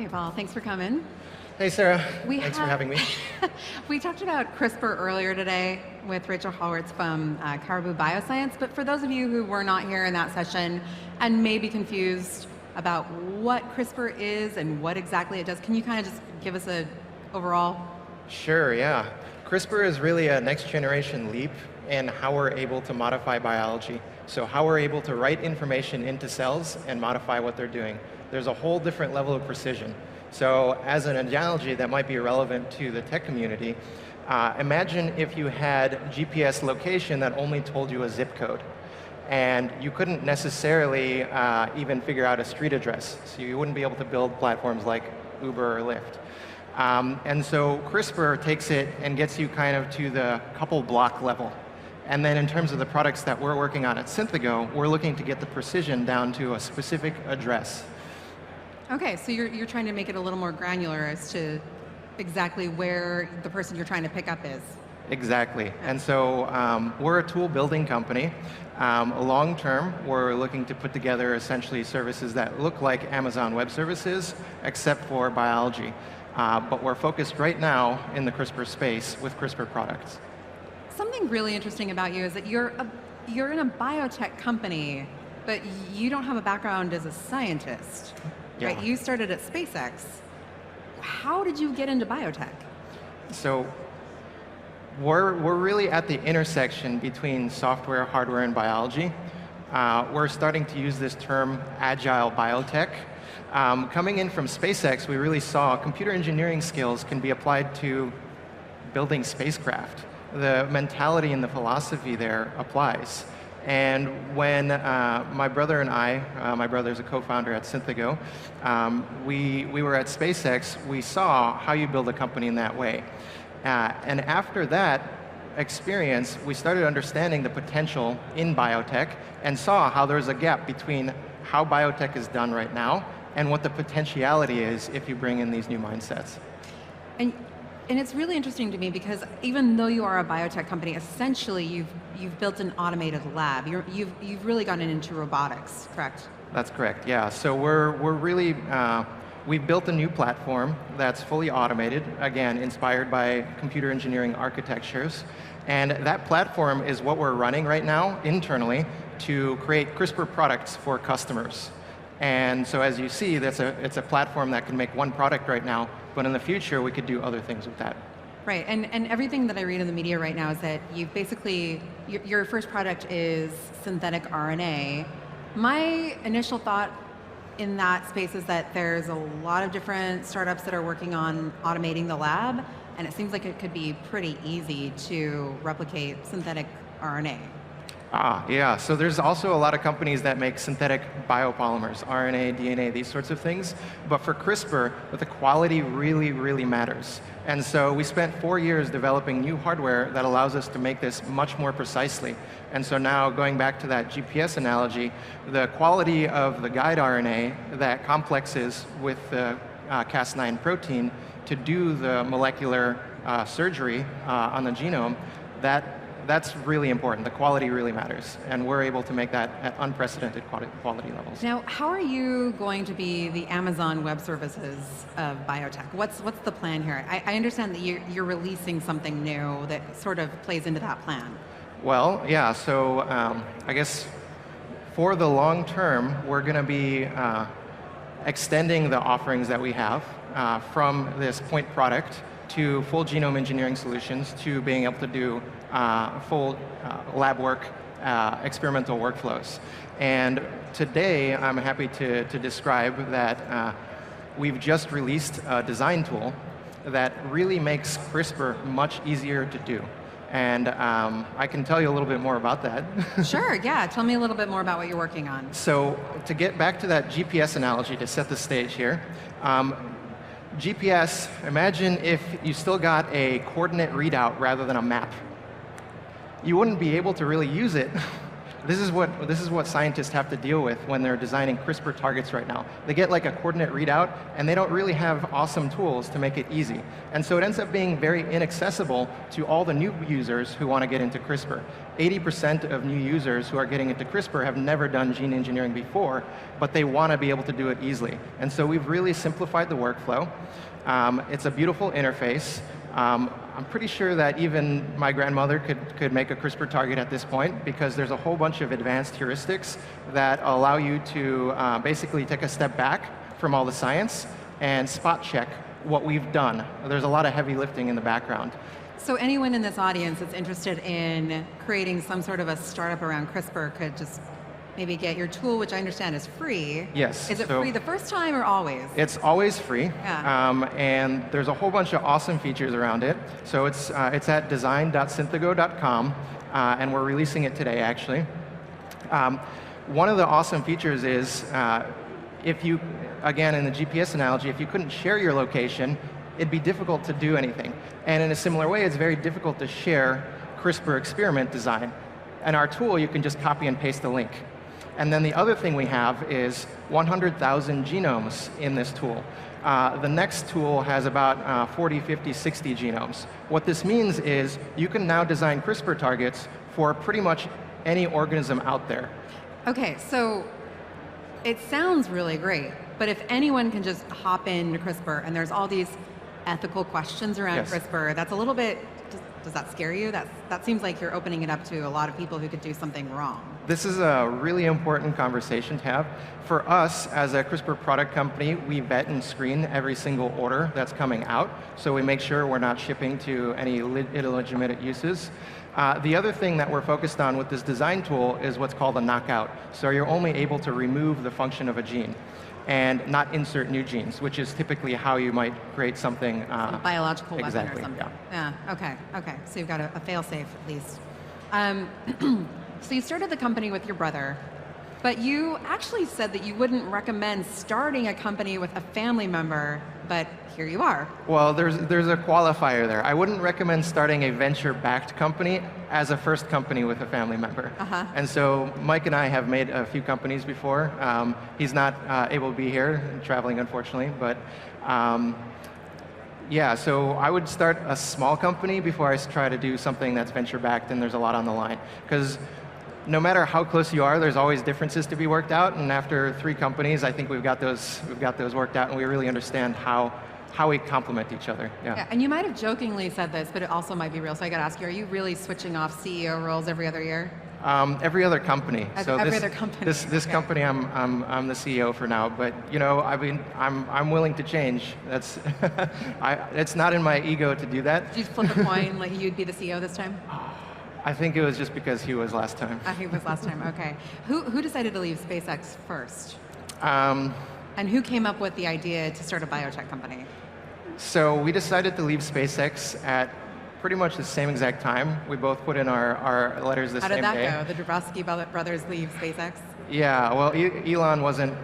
Hey, Paul, thanks for coming. Hey, Sarah. Thanks for having me. We talked about CRISPR earlier today with Rachel Hallwards from Caribou Bioscience, but for those of you who were not here in that session and may be confused about what CRISPR is and what exactly it does, can you kind of just give us an overall? Sure, yeah. CRISPR is really a next generation leap in how we're able to modify biology. So how we're able to write information into cells and modify what they're doing. There's a whole different level of precision. So as an analogy that might be relevant to the tech community, imagine if you had GPS location that only told you a zip code. And you couldn't necessarily even figure out a street address. So you wouldn't be able to build platforms like Uber or Lyft. And so CRISPR takes it and gets you kind of to the couple block level. And then in terms of the products that we're working on at Synthego, we're looking to get the precision down to a specific address. Okay, so you're trying to make it a little more granular as to exactly where the person you're trying to pick up is. Exactly. And so we're a tool building company. Long term, we're looking to put together essentially services that look like Amazon Web Services, except for biology. But we're focused right now in the CRISPR space with CRISPR products. Something really interesting about you is that you're in a biotech company, but you don't have a background as a scientist. Yeah. Right? You started at SpaceX. How did you get into biotech? So we're really at the intersection between software, hardware, and biology. We're starting to use this term agile biotech. Coming in from SpaceX, we really saw computer engineering skills can be applied to building spacecraft. The mentality and the philosophy there applies. And when my brother and I, my brother's a co-founder at Synthego, we were at SpaceX, we saw how you build a company in that way. And after that experience, we started understanding the potential in biotech and saw how there's a gap between how biotech is done right now and what the potentiality is if you bring in these new mindsets. And it's really interesting to me because even though you are a biotech company, essentially you've built an automated lab. You've really gotten into robotics, correct? That's correct, yeah. So we're really, we've built a new platform that's fully automated, again, inspired by computer engineering architectures. And that platform is what we're running right now internally to create CRISPR products for customers. And so as you see, it's a platform that can make one product right now, but in the future, we could do other things with that. Right, and everything that I read in the media right now is that you've basically, your first product is synthetic RNA. My initial thought in that space is that there's a lot of different startups that are working on automating the lab, and it seems like it could be pretty easy to replicate synthetic RNA. Yeah, so there's also a lot of companies that make synthetic biopolymers, RNA, DNA, these sorts of things. But for CRISPR, the quality really, really matters. And so we spent 4 years developing new hardware that allows us to make this much more precisely. And so now, going back to that GPS analogy, the quality of the guide RNA that complexes with the Cas9 protein to do the molecular surgery on the genome, that's really important. The quality really matters, and we're able to make that at unprecedented quality levels. Now, how are you going to be the Amazon Web Services of biotech? What's the plan here? I understand that you're releasing something new that sort of plays into that plan. Well, yeah, so I guess for the long term, we're going to be extending the offerings that we have from this point product to full genome engineering solutions to being able to do full lab work, experimental workflows. And today, I'm happy to describe that we've just released a design tool that really makes CRISPR much easier to do. And I can tell you a little bit more about that. Sure, yeah. Tell me a little bit more about what you're working on. So to get back to that GPS analogy, to set the stage here, GPS, imagine if you still got a coordinate readout rather than a map. You wouldn't be able to really use it This is what scientists have to deal with when they're designing CRISPR targets right now. They get like a coordinate readout, and they don't really have awesome tools to make it easy. And so it ends up being very inaccessible to all the new users who want to get into CRISPR. 80% of new users who are getting into CRISPR have never done gene engineering before, but they want to be able to do it easily. And so we've really simplified the workflow. It's a beautiful interface. I'm pretty sure that even my grandmother could make a CRISPR target at this point, because there's a whole bunch of advanced heuristics that allow you to basically take a step back from all the science and spot check what we've done. There's a lot of heavy lifting in the background. So anyone in this audience that's interested in creating some sort of a startup around CRISPR could just maybe get your tool, which I understand is free. Yes. Is it free the first time or always? It's always free. Yeah. And there's a whole bunch of awesome features around it. So it's at design.synthego.com, and we're releasing it today, actually. One of the awesome features is if you, again, in the GPS analogy, if you couldn't share your location, it'd be difficult to do anything. And in a similar way, it's very difficult to share CRISPR experiment design. And our tool, you can just copy and paste the link. And then the other thing we have is 100,000 genomes in this tool. The next tool has about 40, 50, 60 genomes. What this means is you can now design CRISPR targets for pretty much any organism out there. Okay, so it sounds really great, but if anyone can just hop into CRISPR and there's all these ethical questions around Yes. CRISPR, that's a little bit, does that scare you? That seems like you're opening it up to a lot of people who could do something wrong. This is a really important conversation to have. For us, as a CRISPR product company, we vet and screen every single order that's coming out, so we make sure we're not shipping to any illegitimate uses. The other thing that we're focused on with this design tool is what's called a knockout. So you're only able to remove the function of a gene and not insert new genes, which is typically how you might create something. Biological exactly, weapon or something. Yeah. Okay. So you've got a fail-safe at least. So you started the company with your brother, but you actually said that you wouldn't recommend starting a company with a family member, but here you are. Well, there's a qualifier there. I wouldn't recommend starting a venture-backed company as a first company with a family member. And so Mike and I have made a few companies before. He's not able to be here, traveling unfortunately, but yeah, so I would start a small company before I try to do something that's venture-backed and there's a lot on the line. Because no matter how close you are, there's always differences to be worked out. And after 3 companies, I think we've got those worked out, and we really understand how we complement each other. Yeah. And you might have jokingly said this, but it also might be real. So I got to ask you: are you really switching off CEO roles every other year? Every other company. Every other company. This okay. company, I'm the CEO for now. But you know, I mean, I'm willing to change. That's it's not in my ego to do that. Did you flip a coin like you'd be the CEO this time? I think it was just because he was last time. He was last time. Okay. Who decided to leave SpaceX first? Um, And who came up with the idea to start a biotech company? So we decided to leave SpaceX at pretty much the same exact time. We both put in our letters the same day. How did that go? The Dabrowski brothers leave SpaceX? Yeah, well, Elon wasn't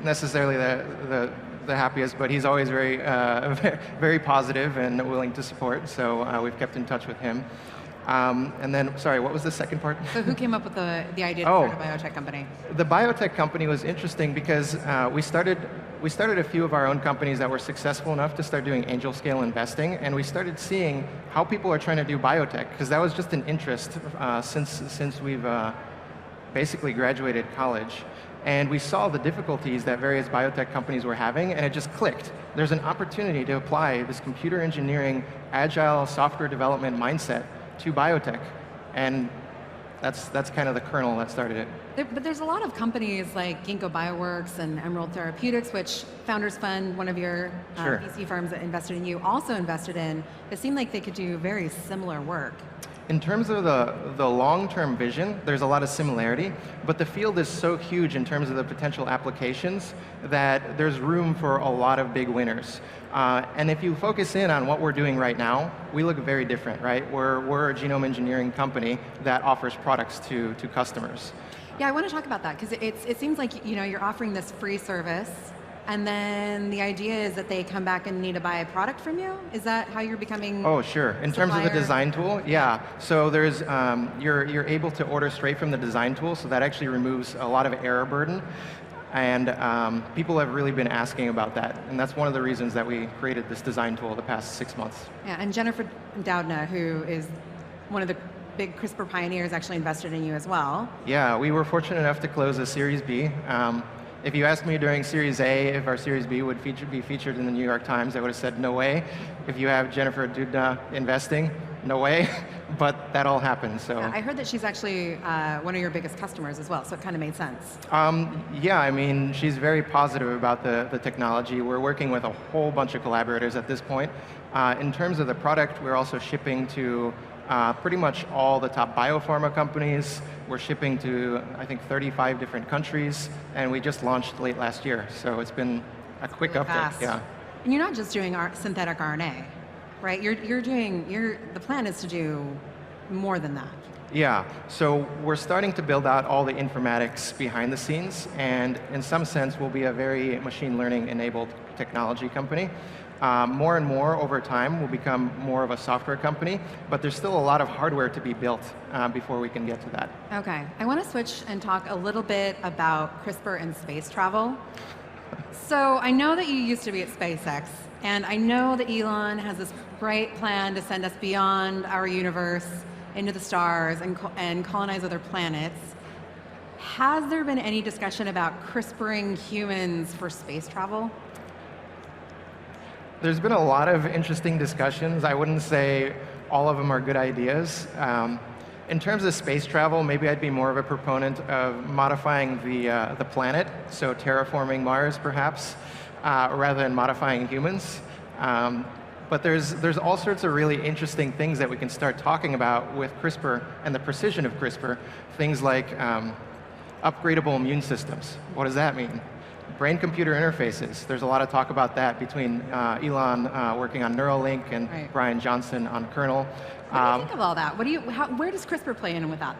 necessarily the happiest, but he's always very, very positive and willing to support, so we've kept in touch with him. And then, sorry, what was the second part? So who came up with the idea to start a biotech company? The biotech company was interesting because we started a few of our own companies that were successful enough to start doing angel scale investing, and we started seeing how people are trying to do biotech, because that was just an interest since we've basically graduated college. And we saw the difficulties that various biotech companies were having, and it just clicked. There's an opportunity to apply this computer engineering, agile software development mindset to biotech, and that's kind of the kernel that started it. But there's a lot of companies like Ginkgo Bioworks and Emerald Therapeutics, which Founders Fund, one of your VC firms that invested in you, also invested in. It seemed like they could do very similar work. In terms of the long-term vision, there's a lot of similarity, but the field is so huge in terms of the potential applications that there's room for a lot of big winners. And if you focus in on what we're doing right now, we look very different, right? We're a genome engineering company that offers products to customers. Yeah, I want to talk about that because it seems like you're offering this free service, and then the idea is that they come back and need to buy a product from you? Is that how you're becoming Oh, sure. In terms of the design tool, yeah. So there's, you're able to order straight from the design tool, so that actually removes a lot of error burden. And people have really been asking about that. And that's one of the reasons that we created this design tool the past 6 months. Yeah, and Jennifer Doudna, who is one of the big CRISPR pioneers, actually invested in you as well. Yeah, we were fortunate enough to close a Series B. If you asked me during Series A if our Series B would be featured in the New York Times, I would have said no way. If you have Jennifer Doudna investing, no way. But that all happened. So yeah, I heard that she's actually one of your biggest customers as well, so it kind of made sense. Yeah, I mean, she's very positive about the technology. We're working with a whole bunch of collaborators at this point. In terms of the product, we're also shipping to pretty much all the top biopharma companies. We're shipping to, I think, 35 different countries, and we just launched late last year. So it's been a quick update. Fast. Yeah. And you're not just doing synthetic RNA, right? The plan is to do more than that. Yeah, so we're starting to build out all the informatics behind the scenes, and in some sense, we'll be a very machine learning enabled technology company. More and more over time, we'll become more of a software company, but there's still a lot of hardware to be built before we can get to that. Okay, I want to switch and talk a little bit about CRISPR and space travel. So I know that you used to be at SpaceX, and I know that Elon has this great plan to send us beyond our universe into the stars and colonize other planets. Has there been any discussion about CRISPRing humans for space travel? There's been a lot of interesting discussions. I wouldn't say all of them are good ideas. In terms of space travel, maybe I'd be more of a proponent of modifying the planet, so terraforming Mars, perhaps, rather than modifying humans. But there's all sorts of really interesting things that we can start talking about with CRISPR and the precision of CRISPR. Things like upgradable immune systems. What does that mean? Brain-computer interfaces. There's a lot of talk about that between Elon working on Neuralink and right. Brian Johnson on Kernel. What do you think of all that? Where does CRISPR play in with that?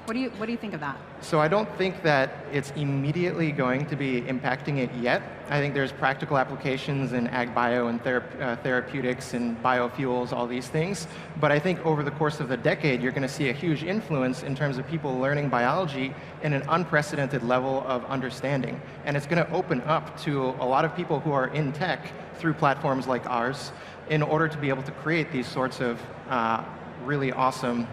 What do you think of that? So I don't think that it's immediately going to be impacting it yet. I think there's practical applications in ag bio and therapeutics and biofuels, all these things. But I think over the course of the decade, you're going to see a huge influence in terms of people learning biology in an unprecedented level of understanding. And it's going to open up to a lot of people who are in tech through platforms like ours in order to be able to create these sorts of really awesome,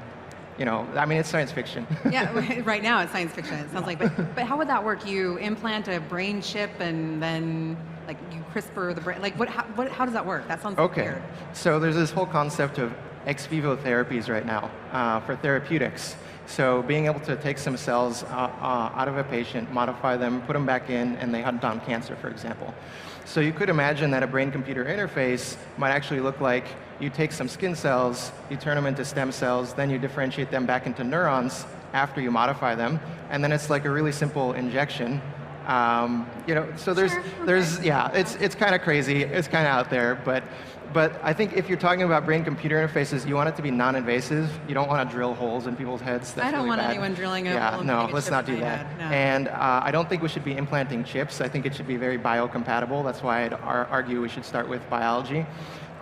I mean, it's science fiction. Yeah, right now it's science fiction, it sounds like. But how would that work? You implant a brain chip and then you CRISPR the brain. How does that work? That sounds weird. So there's this whole concept of ex vivo therapies right now for therapeutics. So being able to take some cells out of a patient, modify them, put them back in, and they hunt down cancer, for example. So you could imagine that a brain-computer interface might actually look like you take some skin cells, you turn them into stem cells, then you differentiate them back into neurons after you modify them, and then it's like a really simple injection. So it's kind of crazy, it's kind of out there, but I think if you're talking about brain-computer interfaces, you want it to be non-invasive. You don't want to drill holes in people's heads. That's I don't really want bad. anyone drilling a hole. Yeah, no, let's not do that. No. And I don't think we should be implanting chips. I think it should be very biocompatible. That's why I'd argue we should start with biology.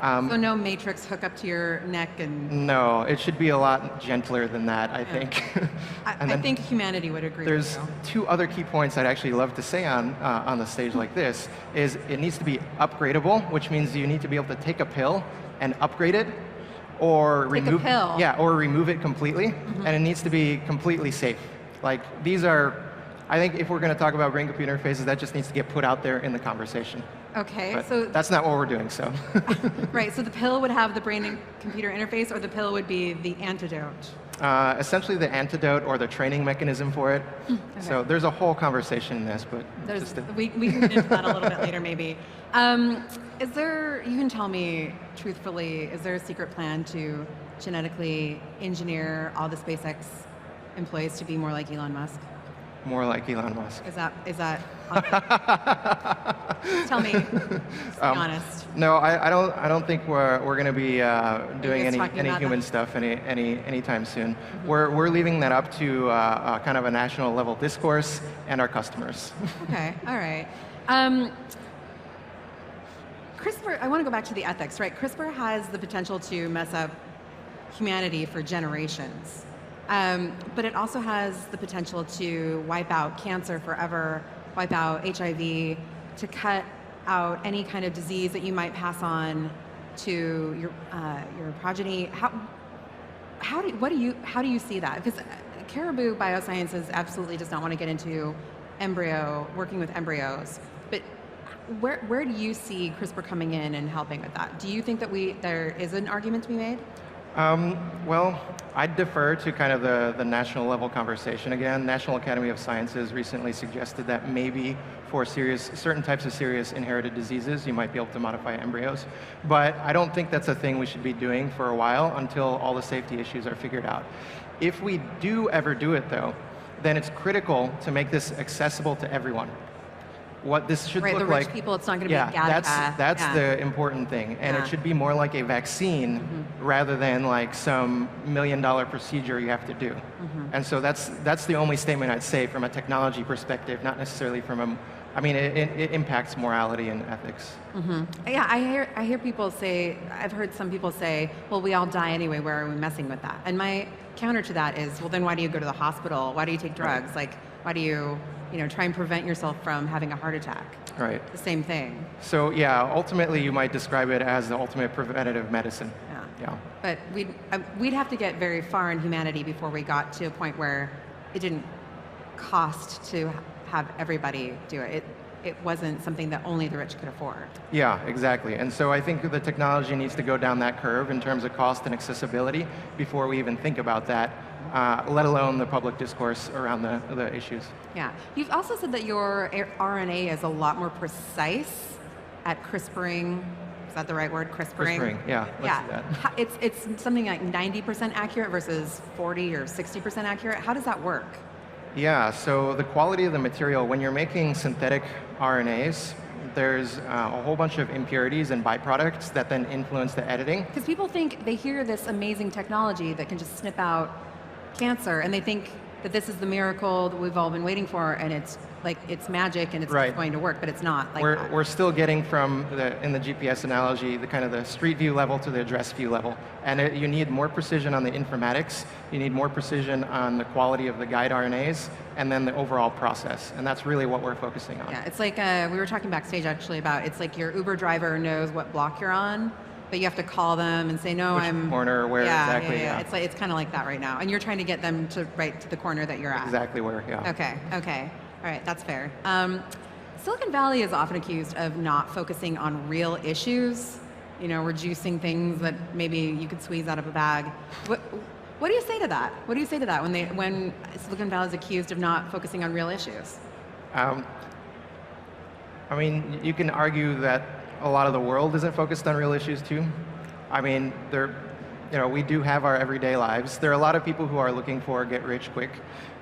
So no matrix hook up to your neck and... No, it should be a lot gentler than that, I think. I think humanity would agree with you. There's two other key points I'd actually love to say on the stage like this, is it needs to be upgradable, which means you need to be able to take a pill and upgrade it, or remove it completely, and it needs to be completely safe. These are, I think if we're going to talk about brain-computer interfaces, that just needs to get put out there in the conversation. Okay, but so that's not what we're doing, so. Right, so the pill would have the brain and computer interface, or the pill would be the antidote? Essentially the antidote or the training mechanism for it. Okay. So there's a whole conversation in this, but we can get into that a little bit later, maybe. You can tell me truthfully, is there a secret plan to genetically engineer all the SpaceX employees to be more like Elon Musk? More like Elon Musk. Is that tell me, just be honest. No, I don't think we're going to be doing any human stuff anytime soon. We're leaving that up to kind of a national level discourse and our customers. Okay, all right. CRISPR, I want to go back to the ethics, right? CRISPR has the potential to mess up humanity for generations. But it also has the potential to wipe out cancer forever, wipe out HIV, to cut out any kind of disease that you might pass on to your progeny. How do you see that? Because Caribou Biosciences absolutely does not want to get into working with embryos, but where do you see CRISPR coming in and helping with that? Do you think that there is an argument to be made? Well, I'd defer to kind of the national level conversation again. National Academy of Sciences recently suggested that maybe for certain types of serious inherited diseases, you might be able to modify embryos. But I don't think that's a thing we should be doing for a while until all the safety issues are figured out. If we do ever do it, though, then it's critical to make this accessible to everyone. What this should look like. Right, the rich people, it's not going to be a gadget. That's the important thing. And it should be more like a vaccine rather than like some $1 million procedure you have to do. And so that's the only statement I'd say from a technology perspective, not necessarily from a, I mean, it impacts morality and ethics. Yeah, I hear people say, I've heard some people say, well, we all die anyway, where are we messing with that? And my counter to that is, well, then why do you go to the hospital? Why do you take drugs? Like, why do you try and prevent yourself from having a heart attack? Right. The same thing. So yeah, ultimately you might describe it as the ultimate preventative medicine. Yeah. But we'd have to get very far in humanity before we got to a point where it didn't cost to have everybody do it. It wasn't something that only the rich could afford. Yeah, exactly. And so I think the technology needs to go down that curve in terms of cost and accessibility before we even think about that, let alone the public discourse around the issues. Yeah. You've also said that your RNA is a lot more precise at CRISPRing. Is that the right word? CRISPRing? Yeah. Let's do that. It's something like 90% accurate versus 40 or 60% accurate. How does that work? Yeah, so the quality of the material, when you're making synthetic RNAs, there's a whole bunch of impurities and byproducts that then influence the editing. Because people think, they hear this amazing technology that can just snip out cancer, and they think that this is the miracle that we've all been waiting for, and it's like, it's magic and it's going to work, but it's not like that. We're still getting from, in the GPS analogy, the kind of the street view level to the address view level. And you need more precision on the informatics, you need more precision on the quality of the guide RNAs, and then the overall process. And that's really what we're focusing on. Yeah, it's like, we were talking backstage actually about, it's like your Uber driver knows what block you're on, but you have to call them and say, no, Which corner, where exactly. Yeah. It's kind of like that right now. And you're trying to get them to right to the corner that you're at. Exactly where, yeah. Okay. All right, that's fair. Silicon Valley is often accused of not focusing on real issues, reducing things that maybe you could squeeze out of a bag. What do you say to that? What do you say to that when Silicon Valley is accused of not focusing on real issues? I mean, you can argue that a lot of the world isn't focused on real issues too. I mean, we do have our everyday lives. There are a lot of people who are looking for get rich quick,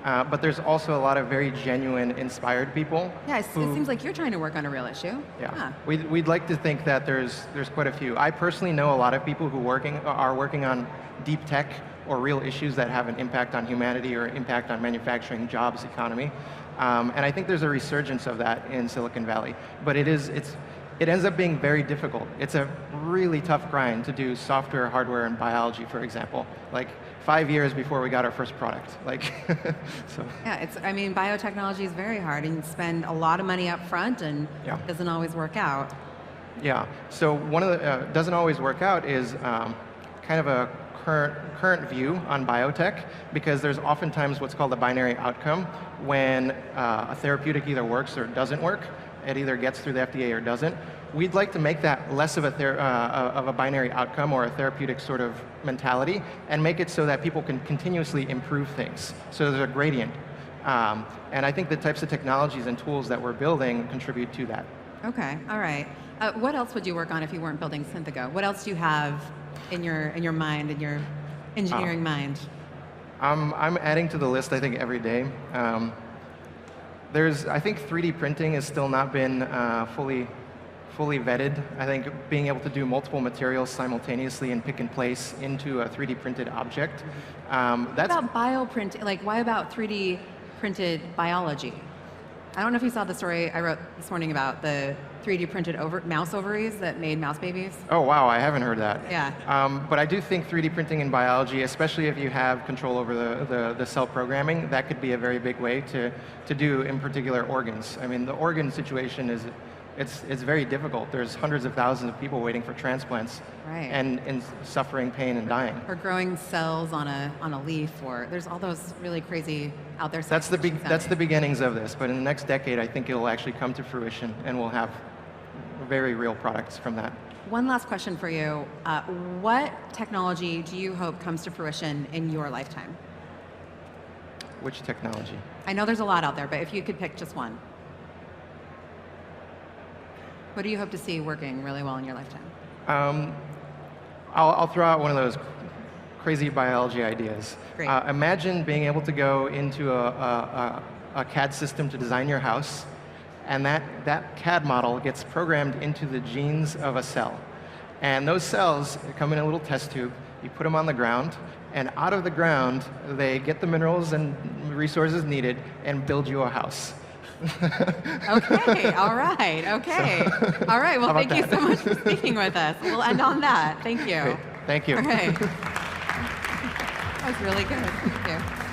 but there's also a lot of very genuine, inspired people. Yeah, it seems like you're trying to work on a real issue. Yeah. We'd like to think that there's quite a few. I personally know a lot of people who are working on deep tech or real issues that have an impact on humanity or impact on manufacturing, jobs, economy. And I think there's a resurgence of that in Silicon Valley. But it ends up being very difficult. It's a really tough grind to do software, hardware, and biology, for example. Like 5 years before we got our first product. So. Yeah, biotechnology is very hard, and you spend a lot of money up front, and it doesn't always work out. Yeah, so one of the, doesn't always work out is kind of a current view on biotech, because there's oftentimes what's called a binary outcome when a therapeutic either works or doesn't work. It either gets through the FDA or doesn't. We'd like to make that less of a binary outcome or a therapeutic sort of mentality, and make it so that people can continuously improve things. So there's a gradient. And I think the types of technologies and tools that we're building contribute to that. Okay, all right. What else would you work on if you weren't building Synthego? What else do you have in your mind, in your engineering mind? I'm adding to the list, I think, every day. I think 3D printing has still not been fully vetted. I think being able to do multiple materials simultaneously and pick and place into a 3D printed object. What about bioprinting? Like, why about 3D printed biology? I don't know if you saw the story I wrote this morning about the 3D printed mouse ovaries that made mouse babies. Oh, wow, I haven't heard that. Yeah. But I do think 3D printing in biology, especially if you have control over the cell programming, that could be a very big way to do, in particular, organs. I mean, the organ situation is, it's very difficult. There's hundreds of thousands of people waiting for transplants, Right. and suffering pain and dying. Or growing cells on a leaf, or there's all those really crazy out there. That's the beginnings of this, but in the next decade, I think it'll actually come to fruition, and we'll have very real products from that. One last question for you. What technology do you hope comes to fruition in your lifetime? Which technology? I know there's a lot out there, but if you could pick just one. What do you hope to see working really well in your lifetime? I'll throw out one of those crazy biology ideas. Great. Imagine being able to go into a CAD system to design your house, and that CAD model gets programmed into the genes of a cell. And those cells come in a little test tube, you put them on the ground, and out of the ground, they get the minerals and resources needed and build you a house. Okay, all right, okay. All right, well, thank you so much for speaking with us. We'll end on that. Thank you. Great. Thank you. Okay. That was really good. Thank you.